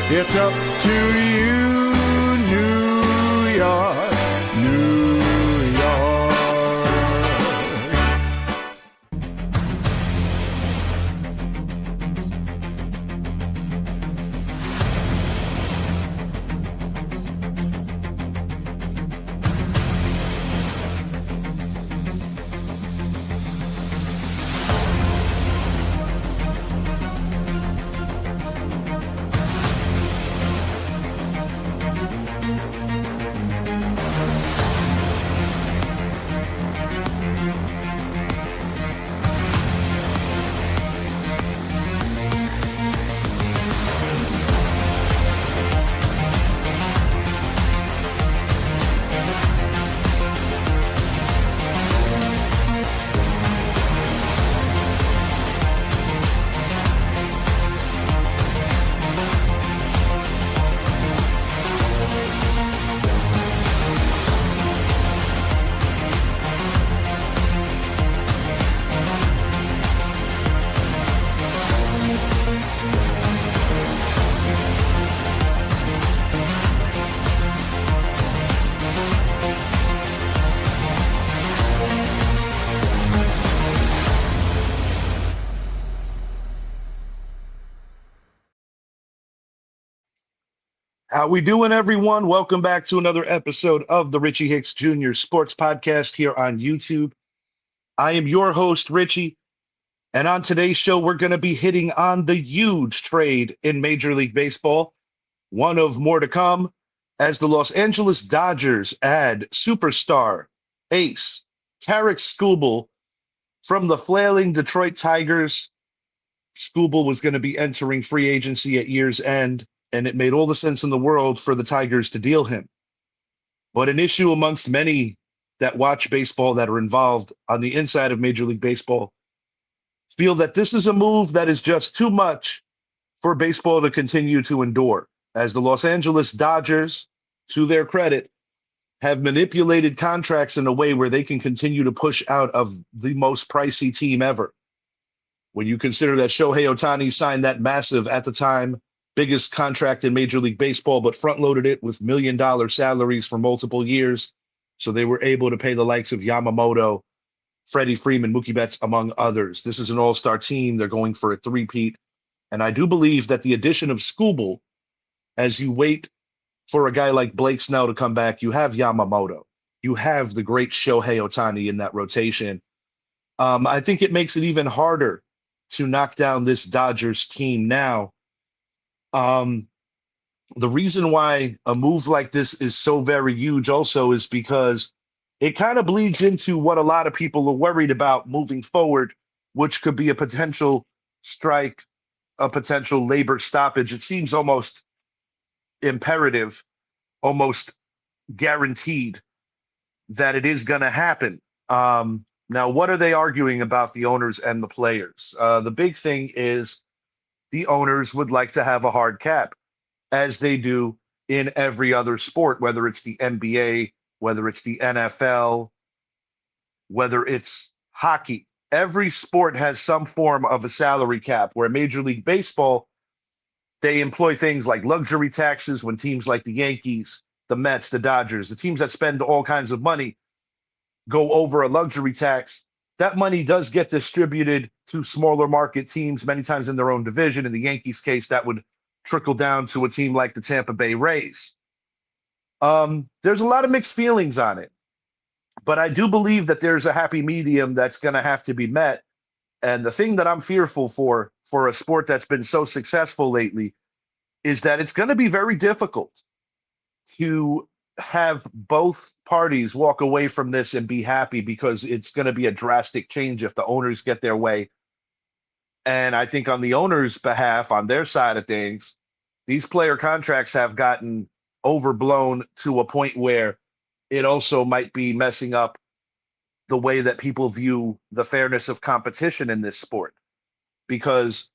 It's up to you, New York, New York. How we doing, everyone? Welcome back to another episode of the Richie Hicks Jr. Sports Podcast here on YouTube. I am your host, Richie, and on today's show, we're going to be hitting on the huge trade in Major League Baseball, one of more to come, as the Los Angeles Dodgers add superstar ace Tarek Skubal from the flailing Detroit Tigers. Skubal was going to be entering free agency at year's end, and it made all the sense in the world for the Tigers to deal him. But an issue amongst many that watch baseball that are involved on the inside of Major League Baseball feel that this is a move that is just too much for baseball to continue to endure, as the Los Angeles Dodgers, to their credit, have manipulated contracts in a way where they can continue to push out of the most pricey team ever. When you consider that Shohei Ohtani signed that massive, at the time, biggest contract in Major League Baseball, but front-loaded it with million-dollar salaries for multiple years, so they were able to pay the likes of Yamamoto, Freddie Freeman, Mookie Betts, among others. This is an all-star team. They're going for a three-peat, and I do believe that the addition of Skubal, as you wait for a guy like Blake Snell to come back, you have Yamamoto. You have the great Shohei Ohtani in that rotation. I think it makes it even harder to knock down this Dodgers team now. The reason why a move like this is so very huge also is because it kind of bleeds into what a lot of people are worried about moving forward, which could be a potential strike, a potential labor stoppage. It seems almost imperative, almost guaranteed that it is going to happen. Now, what are they arguing about, the owners and the players? The big thing is the owners would like to have a hard cap, as they do in every other sport, whether it's the NBA, whether it's the NFL, whether it's hockey. Every sport has some form of a salary cap, where Major League Baseball, they employ things like luxury taxes when teams like the Yankees, the Mets, the Dodgers, the teams that spend all kinds of money go over a luxury tax. That money does get distributed to smaller market teams, many times in their own division. In the Yankees' case, that would trickle down to a team like the Tampa Bay Rays. There's a lot of mixed feelings on it, but I do believe that there's a happy medium that's going to have to be met. And the thing that I'm fearful for a sport that's been so successful lately is that it's going to be very difficult to have both parties walk away from this and be happy, because it's going to be a drastic change if the owners get their way. And I think on the owners' behalf, on their side of things, these player contracts have gotten overblown to a point where it also might be messing up the way that people view the fairness of competition in this sport. Because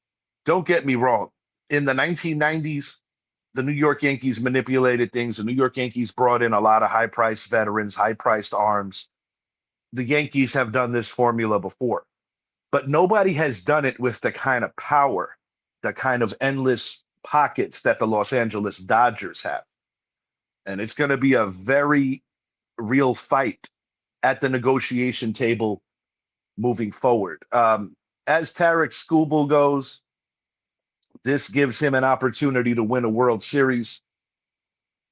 don't get me wrong, in the 1990s, the New York Yankees manipulated things. The New York Yankees brought in a lot of high-priced veterans, high-priced arms. The Yankees have done this formula before, but nobody has done it with the kind of power, the kind of endless pockets that the Los Angeles Dodgers have. And it's going to be a very real fight at the negotiation table moving forward. As Tarek Skubal goes, this gives him an opportunity to win a World Series.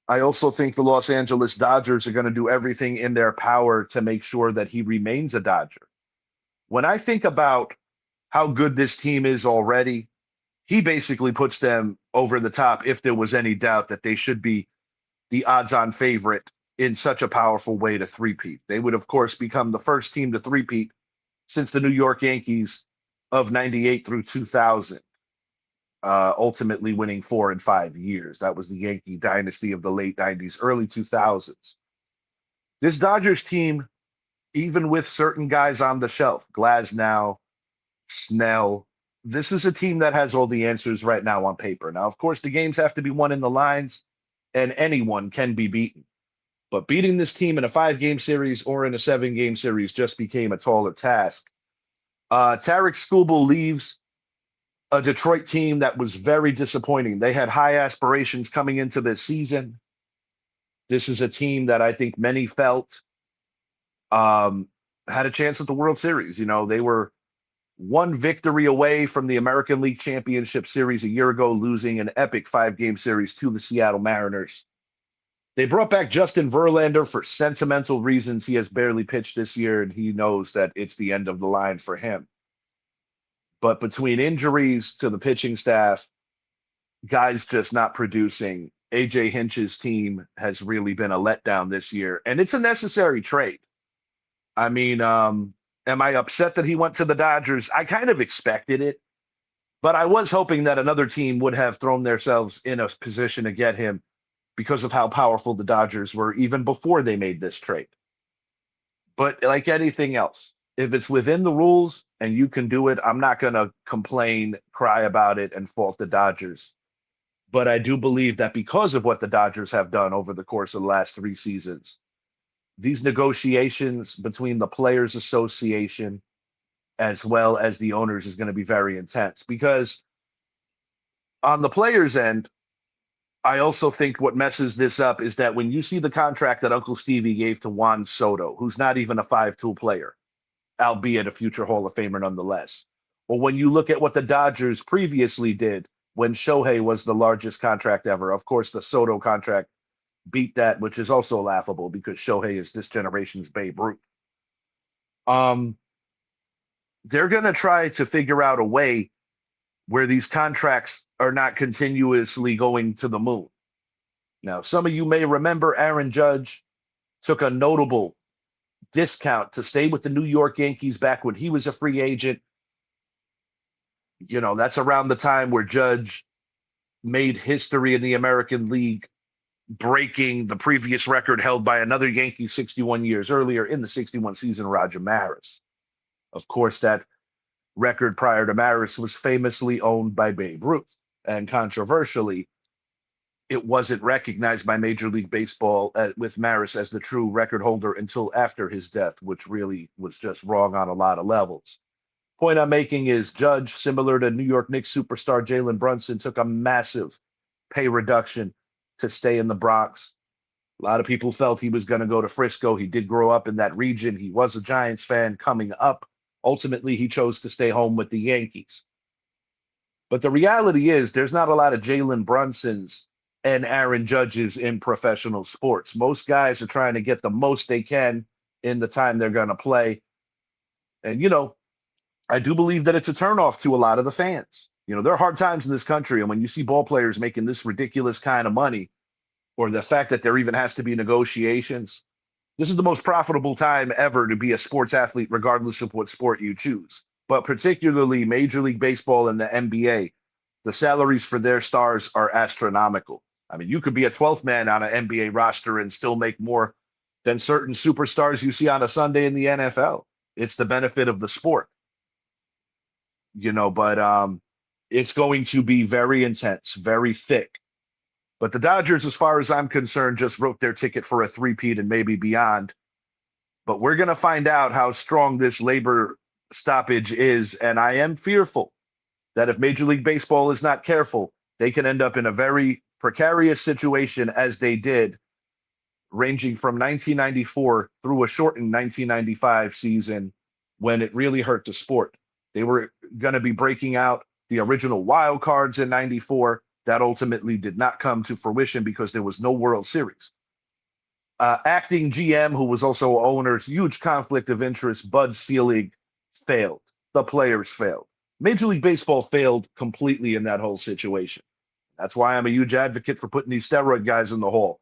I also think the Los Angeles Dodgers are going to do everything in their power to make sure that he remains a Dodger. When I think about how good this team is already, he basically puts them over the top if there was any doubt that they should be the odds-on favorite in such a powerful way to three-peat. They would, of course, become the first team to three-peat since the New York Yankees of 98 through 2000, ultimately winning 4 and 5 years. That was the Yankee dynasty of the late 90s, early 2000s. This Dodgers team, even with certain guys on the shelf, Glasnow, Snell, this is a team that has all the answers right now on paper. Now, of course, the games have to be won in the lines, and anyone can be beaten. But beating this team in a 5-game series or in a 7-game series just became a taller task. Tarek Skubal leaves a Detroit team that was very disappointing. They had high aspirations coming into this season. This is a team that I think many felt had a chance at the World Series. You know, they were one victory away from the American League Championship Series a year ago, losing an epic 5-game series to the Seattle Mariners. They brought back Justin Verlander for sentimental reasons. He has barely pitched this year, and he knows that it's the end of the line for him. But between injuries to the pitching staff, guys just not producing, AJ Hinch's team has really been a letdown this year, and it's a necessary trade. I mean, am I upset that he went to the Dodgers? I kind of expected it, but I was hoping that another team would have thrown themselves in a position to get him because of how powerful the Dodgers were even before they made this trade. But like anything else, if it's within the rules and you can do it, I'm not going to complain, cry about it, and fault the Dodgers. But I do believe that because of what the Dodgers have done over the course of the last 3 seasons, these negotiations between the Players Association as well as the owners is going to be very intense. Because on the players' end, I also think what messes this up is that when you see the contract that Uncle Stevie gave to Juan Soto, who's not even a 5-tool player, albeit a future Hall of Famer nonetheless, or when you look at what the Dodgers previously did when Shohei was the largest contract ever, of course, the Soto contract beat that, which is also laughable because Shohei is this generation's Babe Ruth. They're going to try to figure out a way where these contracts are not continuously going to the moon. Now, some of you may remember Aaron Judge took a notable discount to stay with the New York Yankees back when he was a free agent. You know, that's around the time where Judge made history in the American League, breaking the previous record held by another Yankee 61 years earlier in the 61 season, Roger Maris. Of course, that record prior to Maris was famously owned by Babe Ruth. And controversially, it wasn't recognized by Major League Baseball with Maris as the true record holder until after his death, which really was just wrong on a lot of levels. Point I'm making is Judge, similar to New York Knicks superstar Jalen Brunson, took a massive pay reduction to stay in the Bronx. A lot of people felt he was going to go to Frisco. He did grow up in that region. He was a Giants fan coming up. Ultimately, he chose to stay home with the Yankees. But the reality is there's not a lot of Jalen Brunsons and Aaron Judges in professional sports. Most guys are trying to get the most they can in the time they're going to play. And, you know, I do believe that it's a turnoff to a lot of the fans. You know, there are hard times in this country, and when you see ball players making this ridiculous kind of money, or the fact that there even has to be negotiations, this is the most profitable time ever to be a sports athlete, regardless of what sport you choose. But particularly Major League Baseball and the NBA, the salaries for their stars are astronomical. I mean, you could be a 12th man on an NBA roster and still make more than certain superstars you see on a Sunday in the NFL. It's the benefit of the sport. You know, but it's going to be very intense, very thick. But the Dodgers, as far as I'm concerned, just wrote their ticket for a three-peat and maybe beyond. But we're going to find out how strong this labor stoppage is. And I am fearful that if Major League Baseball is not careful, they can end up in a very precarious situation as they did, ranging from 1994 through a shortened 1995 season when it really hurt the sport. They were going to be breaking out the original wild cards in 94. That ultimately did not come to fruition because there was no World Series. Acting GM, who was also owner's huge conflict of interest, Bud Selig, failed. The players failed. Major League Baseball failed completely in that whole situation. That's why I'm a huge advocate for putting these steroid guys in the hall,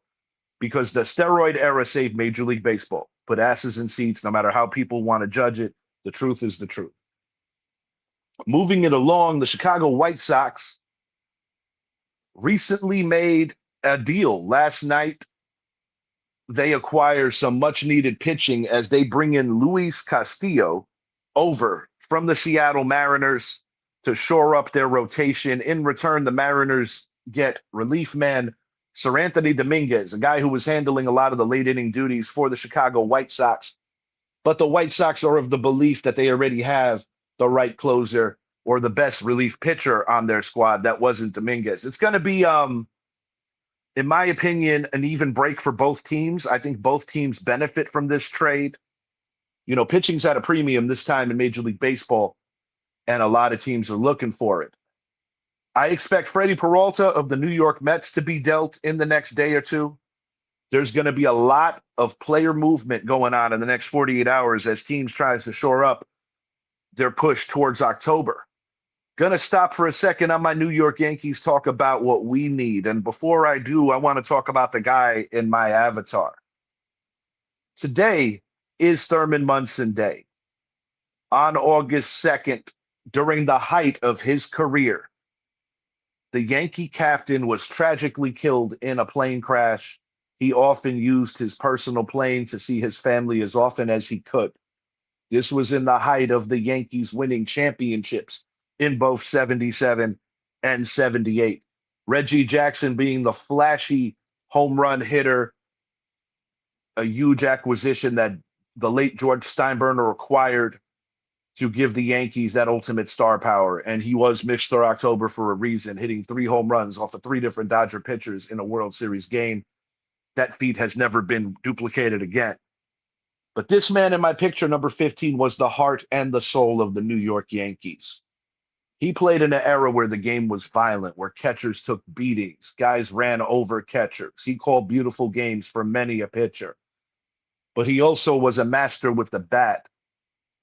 because the steroid era saved Major League Baseball. Put asses in seats, no matter how people want to judge it. The truth is the truth. Moving it along, the Chicago White Sox recently made a deal. Last night, they acquire some much needed pitching as they bring in Luis Castillo over from the Seattle Mariners to shore up their rotation. In return, the Mariners get relief man Sir Anthony Dominguez, a guy who was handling a lot of the late inning duties for the Chicago White Sox. But the White Sox are of the belief that they already have the right closer or the best relief pitcher on their squad. That wasn't Dominguez. It's going to be, in my opinion, an even break for both teams. I think both teams benefit from this trade. You know, pitching's at a premium this time in Major League Baseball, and a lot of teams are looking for it. I expect Freddie Peralta of the New York Mets to be dealt in the next day or two. There's going to be a lot of player movement going on in the next 48 hours as teams try to shore up their push towards October. Going to stop for a second on my New York Yankees, talk about what we need. And before I do, I want to talk about the guy in my avatar. Today is Thurman Munson Day. On August 2nd, during the height of his career, the Yankee captain was tragically killed in a plane crash. He often used his personal plane to see his family as often as he could. This was in the height of the Yankees winning championships in both 77 and 78. Reggie Jackson being the flashy home run hitter, a huge acquisition that the late George Steinbrenner acquired to give the Yankees that ultimate star power. And he was Mr. October for a reason, hitting 3 home runs off of 3 different Dodger pitchers in a World Series game. That feat has never been duplicated again. But this man in my picture, number 15, was the heart and the soul of the New York Yankees. He played in an era where the game was violent, where catchers took beatings, guys ran over catchers. He called beautiful games for many a pitcher. But he also was a master with the bat.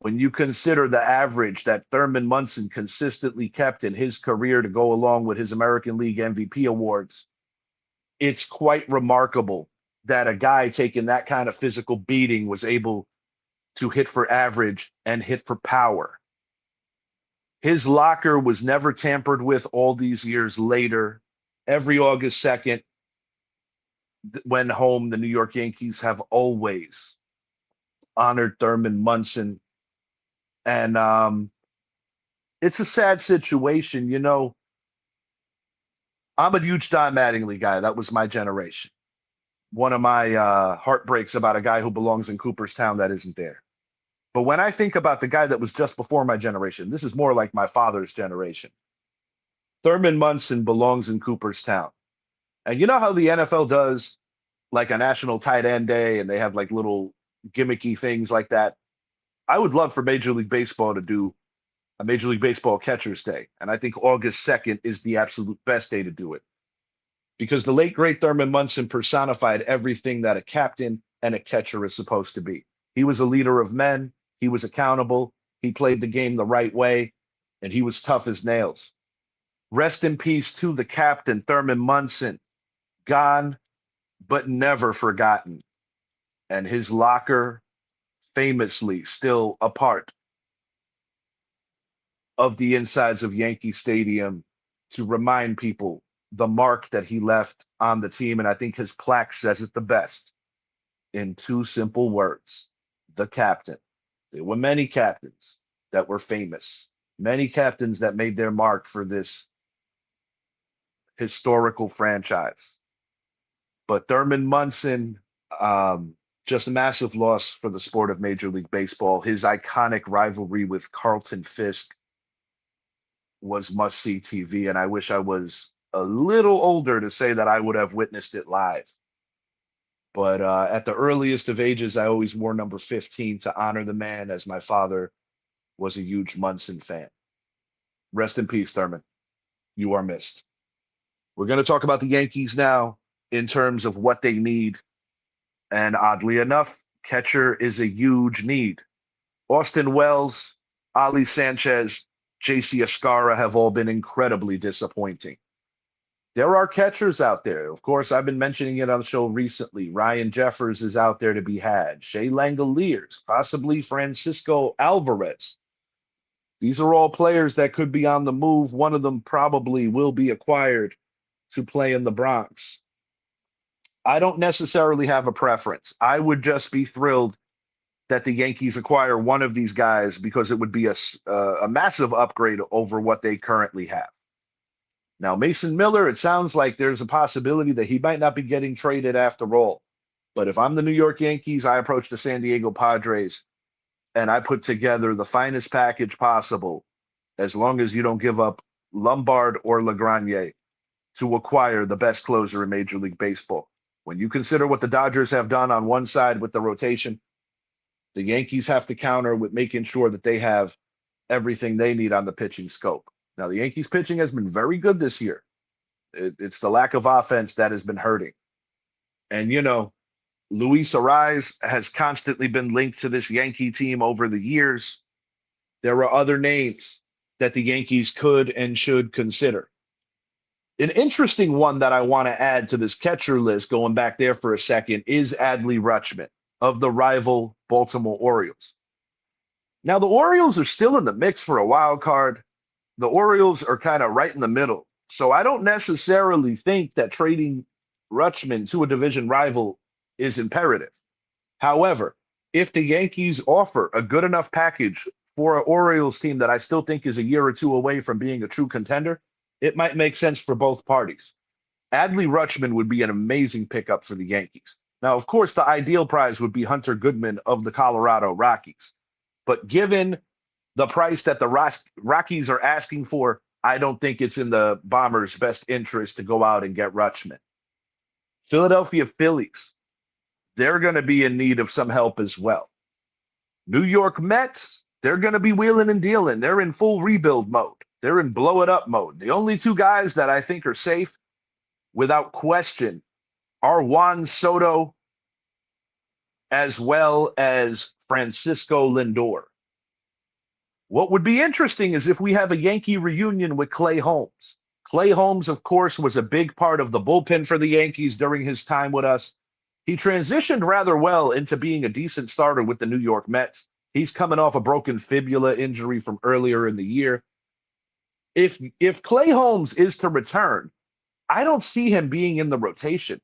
When you consider the average that Thurman Munson consistently kept in his career to go along with his American League MVP awards, it's quite remarkable that a guy taking that kind of physical beating was able to hit for average and hit for power. His locker was never tampered with all these years later. Every August 2nd, when home, the New York Yankees have always honored Thurman Munson. And it's a sad situation. You know, I'm a huge Don Mattingly guy. That was my generation. One of my heartbreaks about a guy who belongs in Cooperstown that isn't there. But when I think about the guy that was just before my generation, this is more like my father's generation. Thurman Munson belongs in Cooperstown. And you know how the NFL does like a national tight end day and they have like little gimmicky things like that? I would love for Major League Baseball to do a Major League Baseball catcher's day. And I think August 2nd is the absolute best day to do it. Because the late, great Thurman Munson personified everything that a captain and a catcher is supposed to be. He was a leader of men. He was accountable. He played the game the right way. And he was tough as nails. Rest in peace to the captain, Thurman Munson. Gone, but never forgotten. And his locker, famously still a part of the insides of Yankee Stadium to remind people the mark that he left on the team. And I think his plaque says it the best in 2 simple words: the captain. There were many captains that were famous, many captains that made their mark for this historical franchise. But Thurman Munson, just a massive loss for the sport of Major League Baseball. His iconic rivalry with Carlton Fisk was must-see TV, and I wish I was a little older to say that I would have witnessed it live. But at the earliest of ages, I always wore number 15 to honor the man, as my father was a huge Munson fan. Rest in peace, Thurman. You are missed. We're going to talk about the Yankees now in terms of what they need. And oddly enough, catcher is a huge need. Austin Wells, Ali Sanchez, JC Escara have all been incredibly disappointing. There are catchers out there. Of course, I've been mentioning it on the show recently. Ryan Jeffers is out there to be had. Shea Langoliers, possibly Francisco Alvarez. These are all players that could be on the move. One of them probably will be acquired to play in the Bronx. I don't necessarily have a preference. I would just be thrilled that the Yankees acquire one of these guys because it would be a massive upgrade over what they currently have. Now, Mason Miller, it sounds like there's a possibility that he might not be getting traded after all. But if I'm the New York Yankees, I approach the San Diego Padres and I put together the finest package possible, as long as you don't give up Lombard or LaGranye, to acquire the best closer in Major League Baseball. When you consider what the Dodgers have done on one side with the rotation, the Yankees have to counter with making sure that they have everything they need on the pitching scope. Now, the Yankees pitching has been very good this year. It's the lack of offense that has been hurting. And, Luis Arraez has constantly been linked to this Yankee team over the years. There are other names that the Yankees could and should consider. An interesting one that I want to add to this catcher list, going back there for a second, is Adley Rutschman of the rival Baltimore Orioles. Now, the Orioles are still in the mix for a wild card. The Orioles are kind of right in the middle. So I don't necessarily think that trading Rutschman to a division rival is imperative. However, if the Yankees offer a good enough package for an Orioles team that I still think is a year or two away from being a true contender, it might make sense for both parties. Adley Rutschman would be an amazing pickup for the Yankees. Now, of course, the ideal prize would be Hunter Goodman of the Colorado Rockies. But given the price that the Rockies are asking for, I don't think it's in the Bombers' best interest to go out and get Rutschman. Philadelphia Phillies, they're going to be in need of some help as well. New York Mets, they're going to be wheeling and dealing. They're in full rebuild mode. They're in blow it up mode. The only two guys that I think are safe, without question, are Juan Soto as well as Francisco Lindor. What would be interesting is if we have a Yankee reunion with Clay Holmes. Clay Holmes, of course, was a big part of the bullpen for the Yankees during his time with us. He transitioned rather well into being a decent starter with the New York Mets. He's coming off a broken fibula injury from earlier in the year. If Clay Holmes is to return, I don't see him being in the rotation,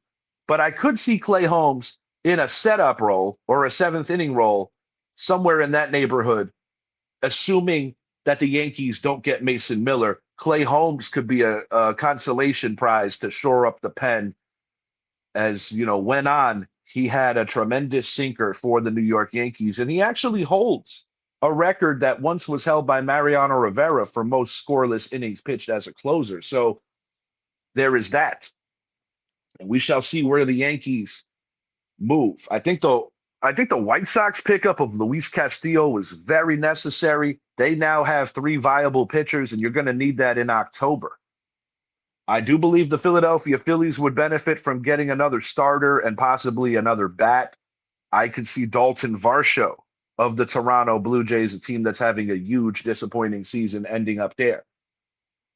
but I could see Clay Holmes in a setup role or a seventh inning role somewhere in that neighborhood, assuming that the Yankees don't get Mason Miller. Clay Holmes could be a consolation prize to shore up the pen. As went on, he had a tremendous sinker for the New York Yankees, and he actually holds a record that once was held by Mariano Rivera for most scoreless innings pitched as a closer. So there is that. And we shall see where the Yankees move. I think the White Sox pickup of Luis Castillo was very necessary. They now have 3 viable pitchers, and you're going to need that in October. I do believe the Philadelphia Phillies would benefit from getting another starter and possibly another bat. I could see Dalton Varsho of the Toronto Blue Jays, a team that's having a huge disappointing season, ending up there.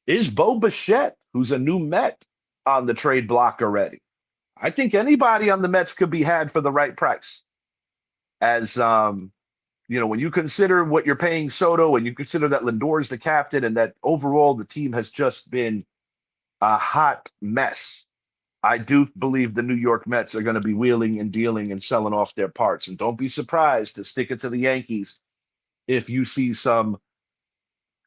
Is Bo Bichette, who's a new Met, on the trade block already? I think anybody on the Mets could be had for the right price. As when you consider what you're paying Soto and you consider that Lindor is the captain and that overall the team has just been a hot mess, I do believe the New York Mets are going to be wheeling and dealing and selling off their parts. And don't be surprised to stick it to the Yankees if you see some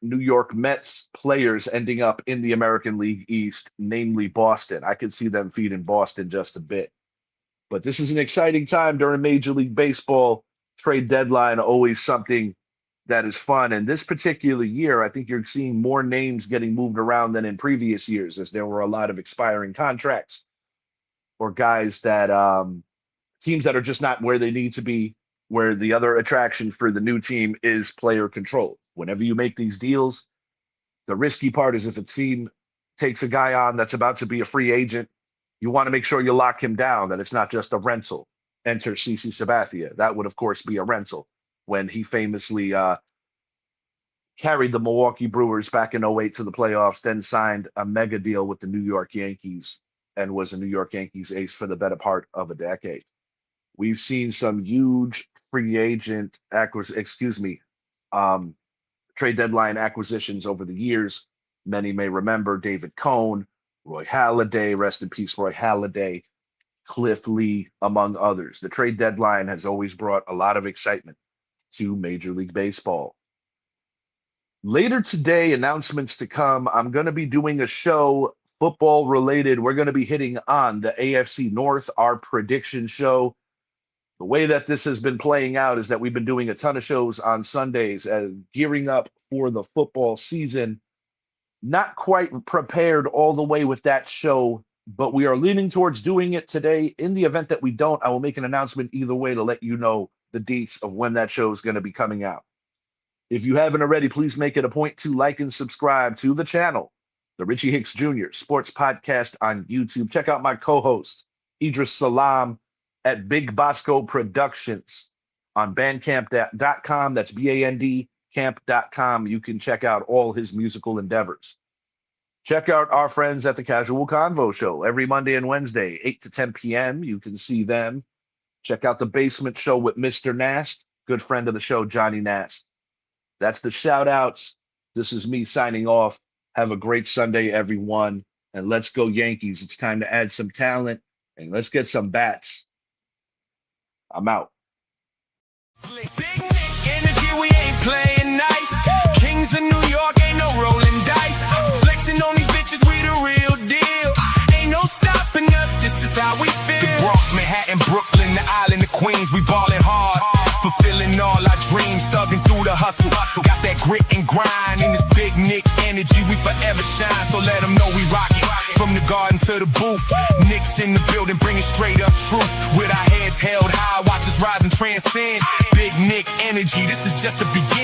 New York Mets players ending up in the American League East, namely Boston. I could see them feeding Boston just a bit. But this is an exciting time during Major League Baseball. Trade deadline, always something that is fun. And this particular year, I think you're seeing more names getting moved around than in previous years, as there were a lot of expiring contracts or guys that teams that are just not where they need to be, where the other attraction for the new team is player control. Whenever you make these deals, the risky part is if a team takes a guy on that's about to be a free agent, you want to make sure you lock him down, that it's not just a rental. Enter CC Sabathia. That would, of course, be a rental when he famously carried the Milwaukee Brewers back in '08 to the playoffs, then signed a mega deal with the New York Yankees and was a New York Yankees ace for the better part of a decade. We've seen some huge free agent trade deadline acquisitions over the years. Many may remember David Cohn, Roy Halladay, rest in peace, Roy Halladay, Cliff Lee, among others. The trade deadline has always brought a lot of excitement to Major League Baseball. Later today, announcements to come. I'm going to be doing a show, football related. We're going to be hitting on the AFC North, our prediction show. The way that this has been playing out is that we've been doing a ton of shows on Sundays and gearing up for the football season. Not quite prepared all the way with that show, but we are leaning towards doing it today. In the event that we don't, I will make an announcement either way to let you know the dates of when that show is going to be coming out. If you haven't already, please make it a point to like and subscribe to the channel, the Richie Hicks Jr. Sports Podcast on YouTube. Check out my co-host, Idris Salam, at Big Bosco Productions on bandcamp.com. That's BAND camp.com. You can check out all his musical endeavors. Check out our friends at the Casual Convo Show every Monday and Wednesday, 8 to 10 p.m. You can see them. Check out the Basement Show with Mr. Nast, good friend of the show, Johnny Nast. That's the shout outs. This is me signing off. Have a great Sunday, everyone. And let's go Yankees. It's time to add some talent and let's get some bats. I'm out. Big Nick energy, we ain't playing nice. Kings of New York, ain't no rolling dice. Flexing on these bitches, we the real deal. Ain't no stopping us, this is how we feel. The Bronx, Manhattan, Brooklyn, the island of Queens, we ballin' hard. Fulfilling all our dreams, thugging through the hustle. Got that grit and grind in this Big Nick energy, we forever shine. So let them know we rockin'. From the garden to the booth, Nick's in the building, bringing straight up truth. With our heads held high, watch us rise and transcend. Big Nick energy, this is just the beginning.